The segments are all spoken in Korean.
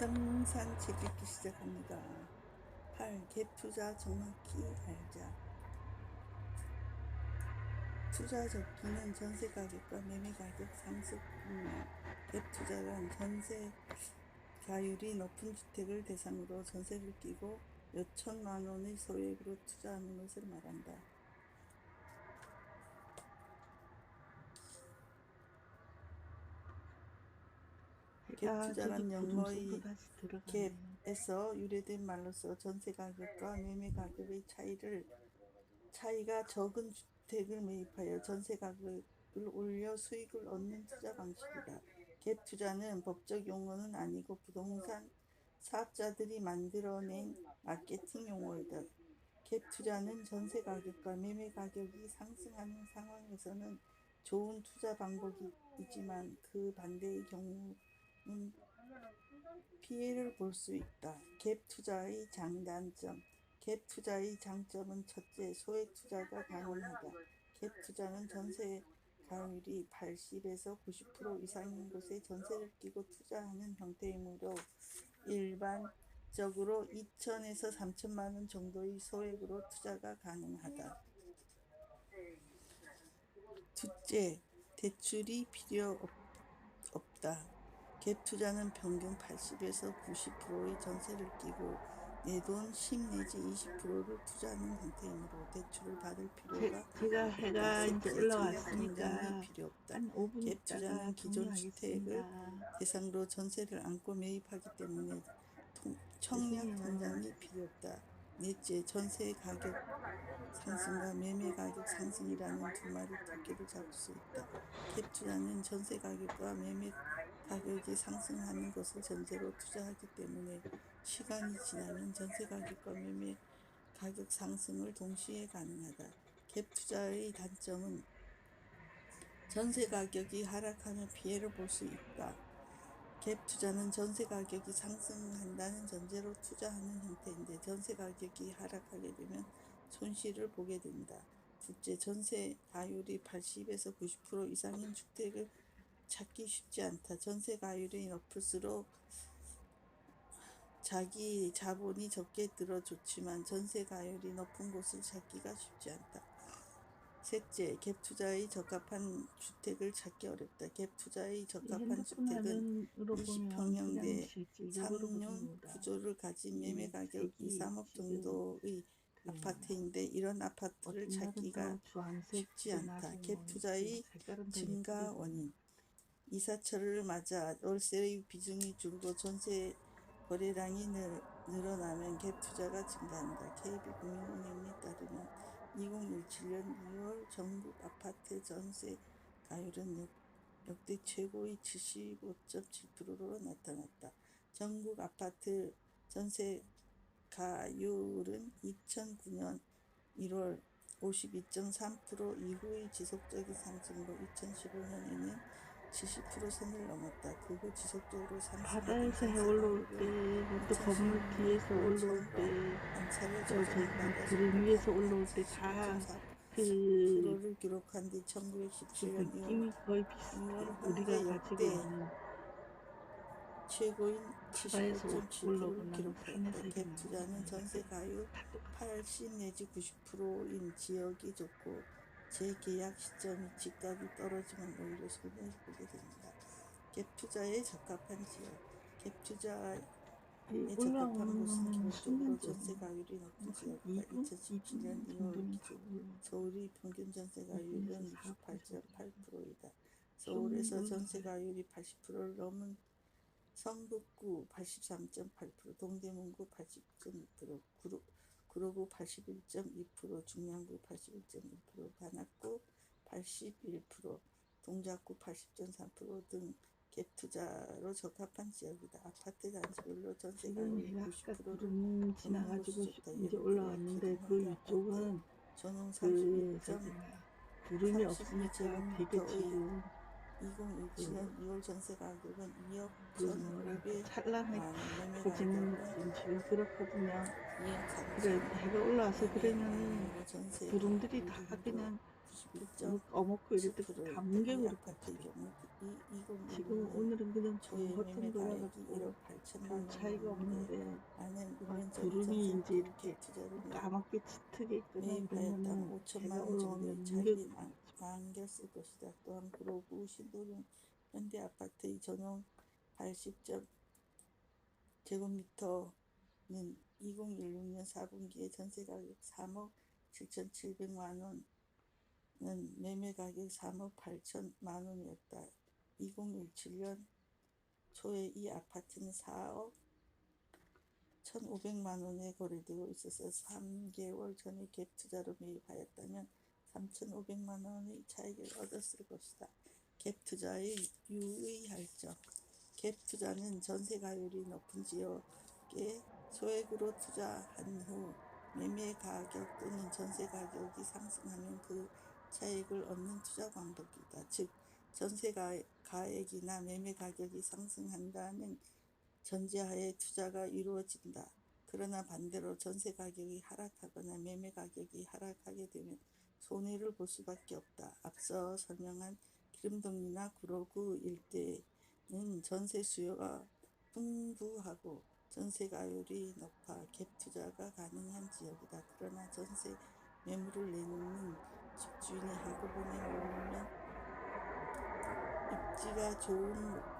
부동산 책 읽기 시작합니다. 8. 갭 투자 정확히 알자. 투자 적기는 전세 가격과 매매 가격 상승 국면. 갭 투자란 전세가율이 높은 주택을 대상으로 전세를 끼고 몇천만 원의 소액으로 투자하는 것을 말한다. 갭 투자란 영어의 갭에서 유래된 말로서 전세 가격과 매매 가격의 차이가 적은 주택을 매입하여 전세 가격을 올려 수익을 얻는 투자 방식이다. 갭 투자는 법적 용어는 아니고 부동산 사업자들이 만들어낸 마케팅 용어이다. 갭 투자는 전세 가격과 매매 가격이 상승하는 상황에서는 좋은 투자 방법이지만 그 반대의 경우는 피해를 볼 수 있다. 갭 투자의 장단점. 갭 투자의 장점은 첫째, 소액 투자가 가능하다. 갭 투자는 전세 가율이 80에서 90% 이상인 곳에 전세를 끼고 투자하는 형태이므로 일반적으로 2천에서 3천만 원 정도의 소액으로 투자가 가능하다. 둘째, 대출이 필요 없다. 갭 투자는 평균 80에서 90%의 전세를 끼고 내 돈 10 내지 20%를 투자하는 형태이므로 대출을 받을 필요가 제가 해가 이제 올라왔으니까 필요 없다. 한 5분 갭 있다가 투자는 기존 주택을 종료하겠습니다. 대상으로 전세를 안고 매입하기 때문에 청약 통장이 필요 없다. 넷째, 전세 가격 상승과 매매 가격 상승이라는 두 마리 토끼를 잡을 수 있다. 갭 투자는 전세 가격과 매매 가격이 상승하는 것을 전제로 투자하기 때문에 시간이 지나면 전세 가격과 매매 가격 상승을 동시에 가능하다. 갭 투자의 단점은 전세 가격이 하락하면 피해를 볼 수 있다. 갭 투자는 전세 가격이 상승한다는 전제로 투자하는 형태인데 전세 가격이 하락하게 되면 손실을 보게 된다. 둘째, 전세 가율이 80에서 90% 이상인 주택을 찾기 쉽지 않다. 전세 가율이 높을수록 자기 자본이 적게 들어 좋지만 전세 가율이 높은 곳을 찾기가 쉽지 않다. 셋째, 갭 투자의 적합한 주택을 찾기 어렵다. 갭 투자의 적합한 주택은 핸드폰으로 보면 그냥 20평형대 실질적으로 보는 3륜 거보다 구조를 가진 매매 가격 2, 색이 3억 지금 정도의 그 아파트인데 이런 아파트를 어떤 날은 찾기가 더 주황색, 쉽지 또 않다. 날은 갭 뭐 이렇게 투자의 색깔은 더 예쁘게 증가 보이는 원인. 이사철을 맞아 월세의 비중이 줄고 전세 거래량이 늘어나면 갭 투자가 증가한다. KB국민은행에 따르면 2017년 2월 전국 아파트 전세 가율은 역대 최고의 75.7%로 나타났다. 전국 아파트 전세 가율은 2009년 1월 52.3% 이후의 지속적인 상승으로 2015년에는 70% 선을 넘었다. 그 후 지속적으로 상승하던 바다에서 해 전세 올라올 때, 가격은 또 건물 뒤에서 2016년 올라올 전후로 때, 한 차례 또 저기 조정을 받아 구름 위에서 소폭 올라올 때 하락 다 그 75.4%를 기록한 뒤 그 1917년 느낌이 거의 2월 비슷해. 우리가 현재 가지고 역대 있는 최고인 바다에서 75.7%를 올라오고 나는 기록하였다. 하늘색이 갭 나고 투자는 전세 하늘색이 가율 다 똑같아. 80 내지 90%인 지역이 좋고 재계약 시점이 집값이 떨어지면 오히려 손해를 보게 됩니다. 갭 투자에 적합한 지역. 갭 투자에 적합한 올라오는 곳은 거는 기본적으로 전세 순간적으로 가율이 높은 한 지역이다. 2분? 2017년 2분 2월 정도면 다 기준 올라오죠. 서울의 평균 전세 2분에서 가율은 4분에서 올라오죠. 68.8%이다. 좀 서울에서 전세 올라가요. 가율이 80%를 넘은 성북구 83.8%, 동대문구 80.2%, 구로구 81.2%, 중량구 81.1%, 관악구 81%, 동작구 80.3%등 갭 투자로 적합한 지역이다. 아파트 단지별로 전세 지금 가율이 해가 아까 90%를 구름 넘는 곳이 지나가지고 좋다. 이제 예를 들어 올라왔는데 기동 그 현대 아파트 위쪽은 전용 그 저기 뭐야 구름이 없으니까 되게 32제곱미터의 지금 2017년 그 2월 전세 가격은 2억 그 뭐랄까 1,500만 원, 매매 찬란해지는 가격은 느낌 지금 그렇거든요. 2억 그래 3천 해가 올라와서 2백만 그러면은 원으로 전세 구름들이 다 가율은 그냥 어묵고 이럴 때 다 뭉개버릴 것 아파트의 같아. 경우 지금 2016년 오늘은 그냥 초에 매매 버튼 가액이 돌아갖고 1억 8천만 별 차이가 원이었는데 없는데 많은 막 1년 전 구름이 이제 전셋집 이렇게 투자를 까맣게 짙게 있거나 매입하였다면 이러면은 5천만 해가 원 정도의 올라오면 차익이 뭉개질 거지. 안겼을 것이다. 또한 그로구 신도림 현대아파트의 전용 80제곱미터는 2016년 4분기에 전세가격 3억 7,700만 원은 매매가격 3억 8천만 원이었다. 2017년 초에 이 아파트는 4억 1,500만 원에 거래되고 있어서 3개월 전에 갭 투자로 매입하였다면 3,500만 원의 차익을 얻었을 것이다. 갭 투자의 유의할 점. 갭 투자는 전세가율이 높은 지역에 소액으로 투자한 후 매매 가격 또는 전세 가격이 상승하면 그 차익을 얻는 투자 방법이다. 즉, 전세 가액이나 매매 가격이 상승한다는 전제하에 투자가 이루어진다. 그러나 반대로 전세 가격이 하락하거나 매매 가격이 하락하게 되면 손해를 볼 수밖에 없다. 앞서 설명한 기름동이나 구로구 일대는 전세 수요가 풍부하고 전세가율이 높아 갭 투자가 가능한 지역이다. 그러나 전세 매물을 내놓는 집주인이 한꺼번에 몰리면 입지가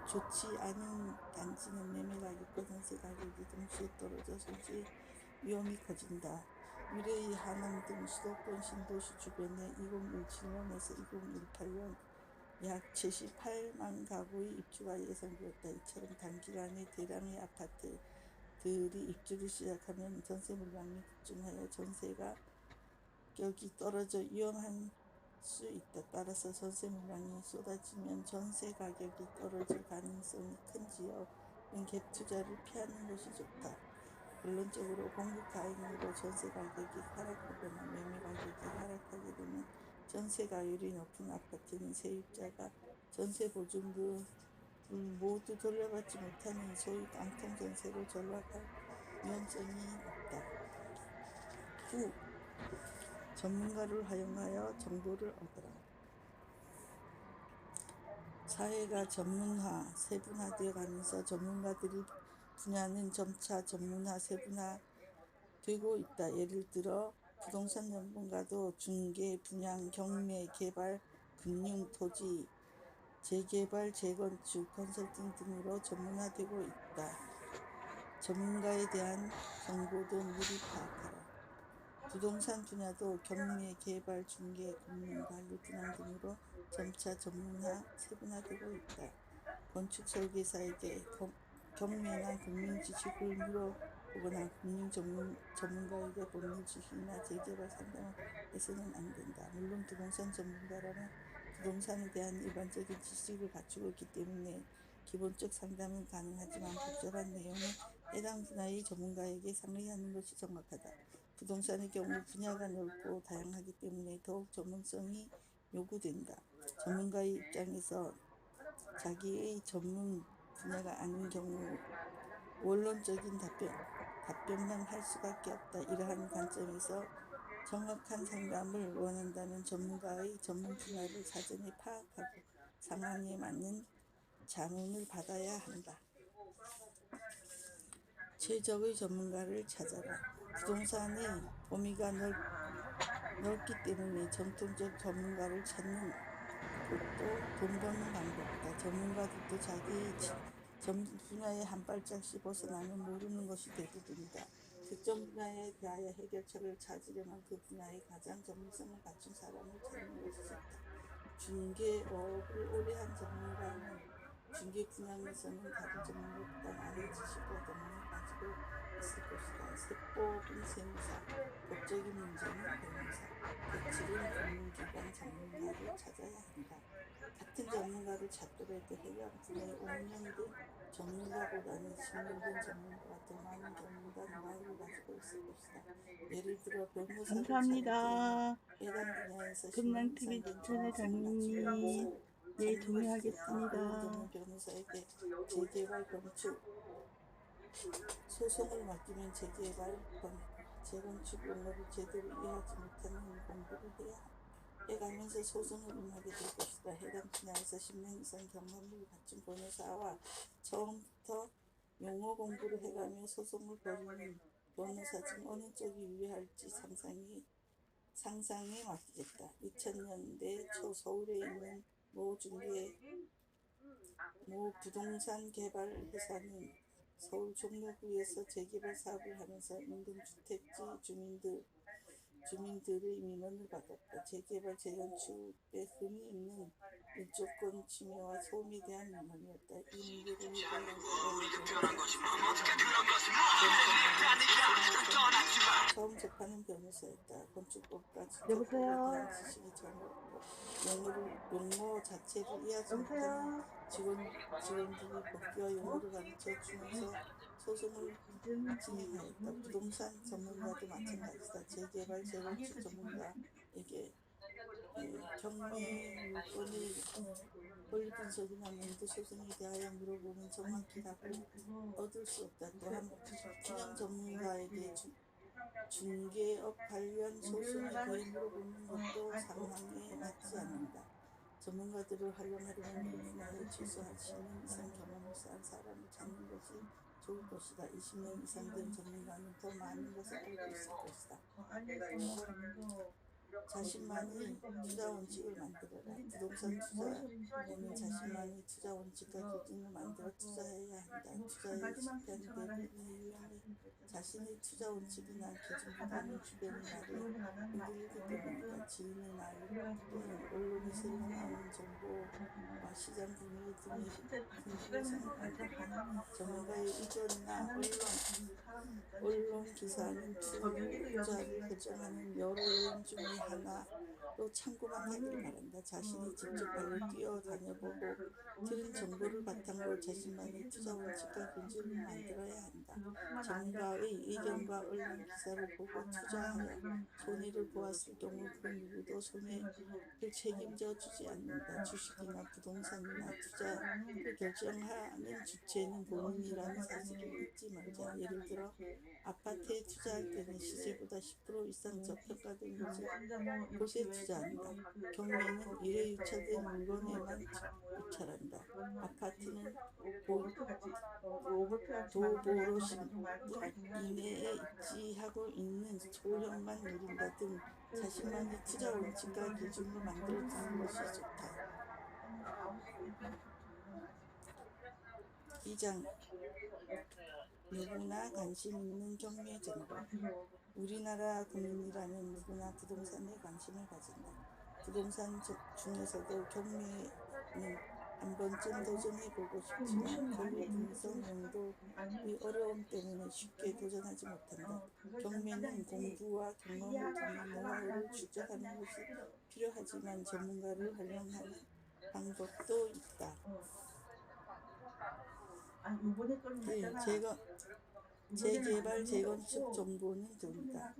좋지 않은 단지는 매매 가격과 전세 가격이 동시에 떨어져 손실 위험이 커진다. 위례의 하남 등 수도권 신도시 주변에 2017년에서 2018년 약 78만 가구의 입주가 예상되었다. 이처럼 단기간에 대량의 아파트들이 입주를 시작하면 전세 물량이 급증하여 전세가 격이 떨어져 위험한 수 있다. 따라서 전세 물량이 쏟아지면 전세 가격이 떨어질 가능성이 큰 지역은 갭 투자를 피하는 것이 좋다. 결론적으로 공급 가액으로 전세 가격이 하락하거나 매매 가격이 하락하게 되면 전세가율이 높은 아파트는 세입자가 전세 보증금을 모두 돌려받지 못하는 소위 깡통 전세로 전락할 위험성이 높다. 후. 전문가를 활용하여 정보를 얻어라. 사회가 전문화, 세분화되어 가면서 전문가들의 분야는 점차 전문화, 세분화되고 있다. 예를 들어 부동산 전문가도 중개, 분양, 경매, 개발, 금융, 토지, 재개발, 재건축, 컨설팅 등으로 전문화되고 있다. 전문가에 대한 정보도 미리 파악하라. 부동산 분야도 경매, 개발, 중개, 금융, 관리, 분양 등으로 점차 전문화, 세분화되고 있다. 건축 설계사에게 경매나 금융 지식을 물어보거나 금융 전문가에게 법률 지식이나 재개발 상담을 해서는 안 된다. 물론 부동산 전문가라면 부동산에 대한 일반적인 지식을 갖추고 있기 때문에 기본적 상담은 가능하지만 복잡한 내용은 해당 분야의 전문가에게 상의하는 것이 정확하다. 부동산의 경우 분야가 넓고 다양하기 때문에 더욱 전문성이 요구된다. 전문가의 입장에서 자기의 전문 분야가 아닌 경우 원론적인 답변만 할 수밖에 없다. 이러한 관점에서 정확한 상담을 원한다면 전문가의 전문 분야를 사전에 파악하고 상황에 맞는 자문을 받아야 한다. 최적의 전문가를 찾아라. 부동산의 범위가 넓기 때문에 전통적 전문가를 찾는 것도 돈 버는 방법이다. 전문가들도 자기의 전문 분야에 한 발짝씩 벗어나면 모르는 것이 대부분이다. 특정 분야에 대하여 해결책을 찾으려면 그 분야에 가장 전문성을 갖춘 사람을 찾는 것이 좋다. 중개업을 오래 한 전문가는 중개 분야에서는 다른 전문가보다 많은 지식과 경험을 가지고 있을 것이다. 세법은 세무사, 법적인 문제는 변호사, 대출은 금융기관 전문가를 찾아야 한다. 같은 전문가를 찾더라도 해당 분야에 5년 된 전문가보다는 10년 된 전문가가 더 많은 경험과 노하우를 가지고 있을 것이다. 예를 들어 변호사를 찾을 때에는 감사합니다. 해당 분야에서 10년 이상 금랑TV 된 추천해 전문성을 갖추고 있는 장님. 것을 예, 찾는 것이 좋다. 그런 종료하겠습니다. 경우 변호사에게 재개발, 건축, 소송을 맡기면 재개발, 재건축 용어를 제대로 이해하지 못하는 공부를 해야 한다. 해가면서 소송을 임하게 될 것이다. 해당 분야에서 10년 이상 경험을 갖춘 변호사와 처음부터 용어 공부를 해가며 소송을 벌이는 변호사 중 어느 쪽이 유리할지 상상에 맡기겠다. 2000년대 초 서울에 있는 모 부동산 개발 회사는 서울 종로구에서 재개발 사업을 하면서 인근 주택지 주민들의 민원을 받았다. 재개발 재건축에 흠이 있는 일조권 침해와 소음에 대한 민원이었다. 이 문제를 해결할 처음 접하는 변호사였다. 건축법과 주택법에 대한 지식이 전혀 없고 용어 자체를 이해하지 못하는 직원들이 법규와 용어를 가르쳐 주면서 소송을 진행하였다. 부동산 전문가도 마찬가지다. 재개발 재건축 전문가에게 경매 물건의 권리 분석이나 몽드 소송에 대하여 물어보면 정확히 답을 얻을 수 없다. 또한 기념 전문가에게 중개업 관련 소송에 대해 물어보는 것도 상황에 맞지 않는다. 전문가들을 활용하려면 1년 내에 최소 10년 이상 경험을 쌓은 사람을 찾는 것이 좋을 것이다. 20년 이상 된 전문가는 더 많은 것을 알고 있을 것이다. 자신만의 투자 원칙을 만들어라. 부동산 투자에는 자신만의 투자 원칙과 기준을 만들어 투자해야 한다. 투자에 실패한 대부분의 위험이 자신의 투자 원칙이나 기준보다는 주변의 말에 흔들리기 때문이다. 지인의 말 또는 언론에 새로 나오는 정보와 시장 분위기 등의 근거에 생각한다. 전문가의 의견이나 언론 기사는 투자를 결정하는 여러 요인 중에 하나로 참고만 하기를 바란다. 자신이 직접 발로 뛰어다녀보고 들은 정보를 바탕으로 자신만의 투자 원칙과 기준을 만들어야 한다. 전문가의 의견과 언론 기사를 보고 투자하여 손해를 보았을 경우 그 누구도 손해를 책임져 주지 않는다. 주식이나 부동산이나 투자를 결정하는 주체는 본인이라는 사실을 잊지 말자. 예를 들어 아파트에 투자할 때는 시세보다 10% 이상 저평가된 곳에 투자한다. 경매는 일회 유찰된 물건에만 유찰한다. 아파트는 도보로 10분 이내에 입지하고 있는 소형만 누린다 등 자신만의 투자 원칙과 기준을 만들어두는 것이 좋다. 2장 누구나 관심 있는 경매 정보. 우리나라 국민이라면 누구나 부동산에 관심을 가진다. 부동산 중에서도 경매는 한 번쯤 도전해보고 싶지만 권리 분석 용도의 어려움 때문에 쉽게 도전하지 못한다. 경매는 공부와 경험을 통해 노하우를 축적하는 것이 필요하지만 전문가를 활용하는 방법도 있다. 재개발 재건축 정보는 돈이다.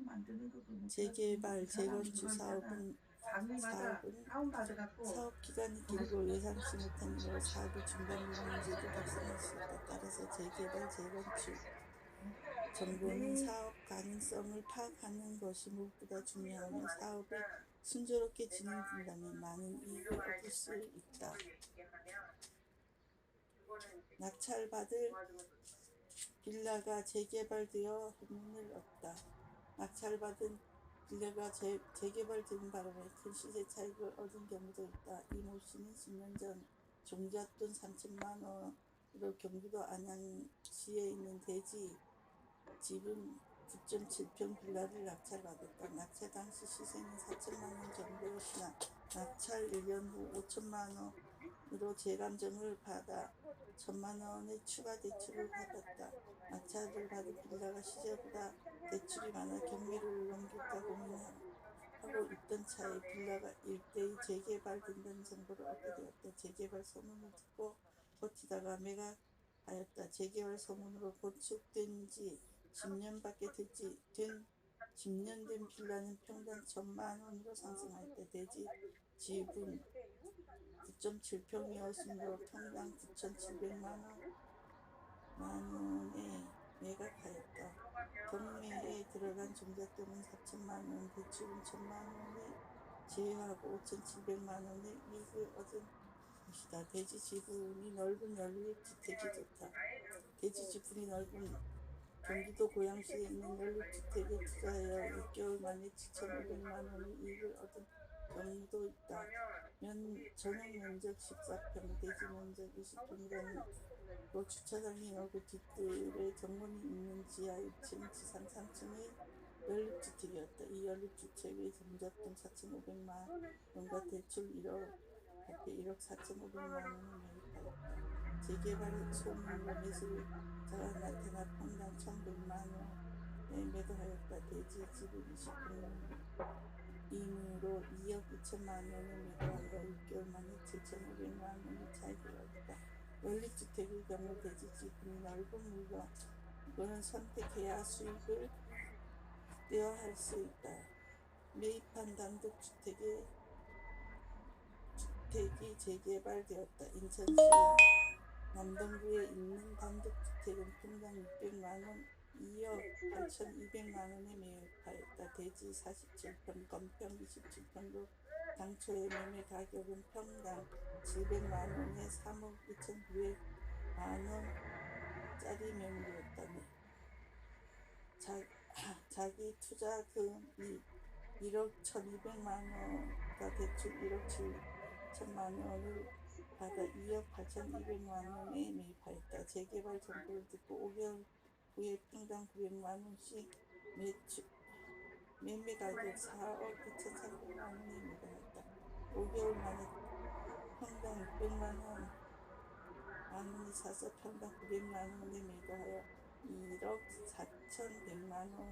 재개발 재건축 사업 기간이 길고 예상치 못한 일로 사업이 중단되는 문제도 발생할 수 있다. 따라서 재개발 재건축 정보는 사업 가능성을 파악하는 것이 무엇보다 중요하며 사업이 순조롭게 진행된다면 많은 이익을 얻을 수 있다. 낙찰받을 빌라가 재개발되어 흥미를 얻다. 낙찰받은 빌라가 재개발되는 바람에 큰 시세 차익을 얻은 경우도 있다. 이 모 씨는 10년 전 종잣돈 3천만 원으로 경기도 안양시에 있는 대지 집은 9.7평 빌라를 낙찰받았다. 낙찰 당시 시세는 4천만 원 정도였으나 낙찰 1년 후 5천만 원으로 재감정을 받아 1천만 원의 추가 대출을 받았다. 낙찰을 받은 빌라가 시세보다 대출이 많아 경매를 넘길까 고민하고 있던 차에 빌라가 일대의 재개발된다는 정보를 얻게 되었다. 재개발 소문을 듣고 버티다가 매각하였다. 재개발 소문으로 건축된 지 10년밖에 된 10년 된 빌라는 평당 1,000만 원으로 상승하였다. 대지 집은 9.7평이었으므로 평당 9,700만 원에 매각하였다. 경매에 들어간 종잣돈은 4천만 원, 대출은 1,000만 원에 제외하고 5,700만 원의 이익을 얻은 것이다. 대지 지분이 넓은 연립주택이 좋다. 대지 지분이 넓은 경기도 고양시에 있는 연립주택에 투자하여 6개월 만에 7,500만 원의 이익을 얻은 경우도 있다. 전용 면적 14평, 대지 면적 20평이라는 또 주차장이 넓고 뒷뜰에 정문이 있는 지하 1층, 지상 3층의 연립주택이었다. 이 연립주택의 전적금 4,500만 원과 대출 1억, 합계 1억 4,500만 원을 매입하였다. 재개발 소문으로 매수자가 나타나 평당 1,100만 원에 매도하였다. 대지 지분 20평이므로 2억 2천만 원에 매도하여 6개월 만에 7,500만 원의 차익을 얻었다. 연립주택의 경우 대지 지분이 넓은 물건을 선택해야 수익을 극대화할 수 있다. 매입한 단독주택이 재개발되었다. 인천시 남동구에 있는 단독주택은 평당 600만 원, 2억 8,200만 원에 매입하였다. 대지 47평, 건평 27평로 당초의 매매 가격은 평당 700만 원에 3억 2,900만 원짜리 매물이었다네. 자기 투자금이 1억 1,200만 원과 대출 1억 7천만 원을 받아 2억 8,200만 원에 매입하였다. 재개발 정보를 듣고 5개월 후에 평당 900만 원씩 매매 가격 4억 2,300만 원에 매도하였다. 5개월 만에 평당 600만 원이 사서 평당 900만 원에 매도하여 1억 4,100만 원의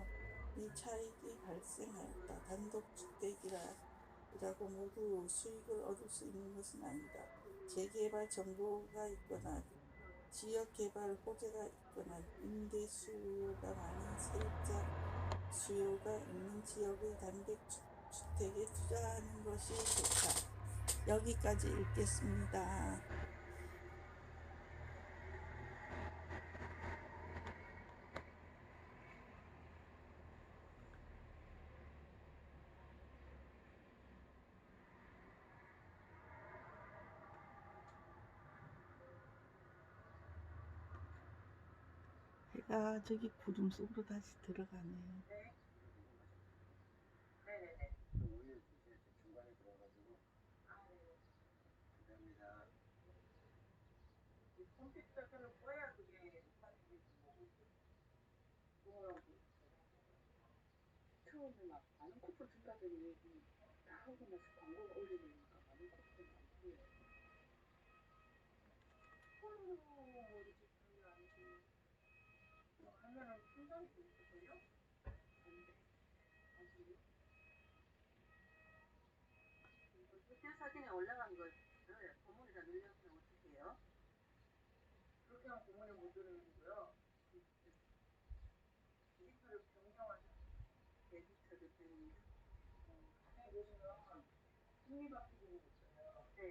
차익이 발생하였다. 단독주택이라고 모두 수익을 얻을 수 있는 것은 아니다. 재개발 정보가 있거나 지역개발 호재가 있거나 임대 수요가 많은 세입자 수요가 있는 지역의 단독주택에 투자하는 것이 좋다. 여기까지 읽겠습니다. 해가 저기 구름 속으로 다시 들어가네요. 우유 주세요. 중간에 들어가지고. 감사합니다. 컴퓨터를 꺼야 그게 처음에 막 많은 쿠폰 준다더니 하고 나서 광고가 올리니까 많은 쿠폰 안 줘요. 폰으로 모르지 그런 게 아니고 하면은 충전이 될걸요? 안 돼. 아직요? 이거 사진에 올라간 걸 고문에다 늘려주면 어떻게 해요? 그렇게 하면 고문에 못 들어오고요. 데이터를 변경하죠. 데이터를 변경. 보시면 승리바퀴 보고 있어요. 네.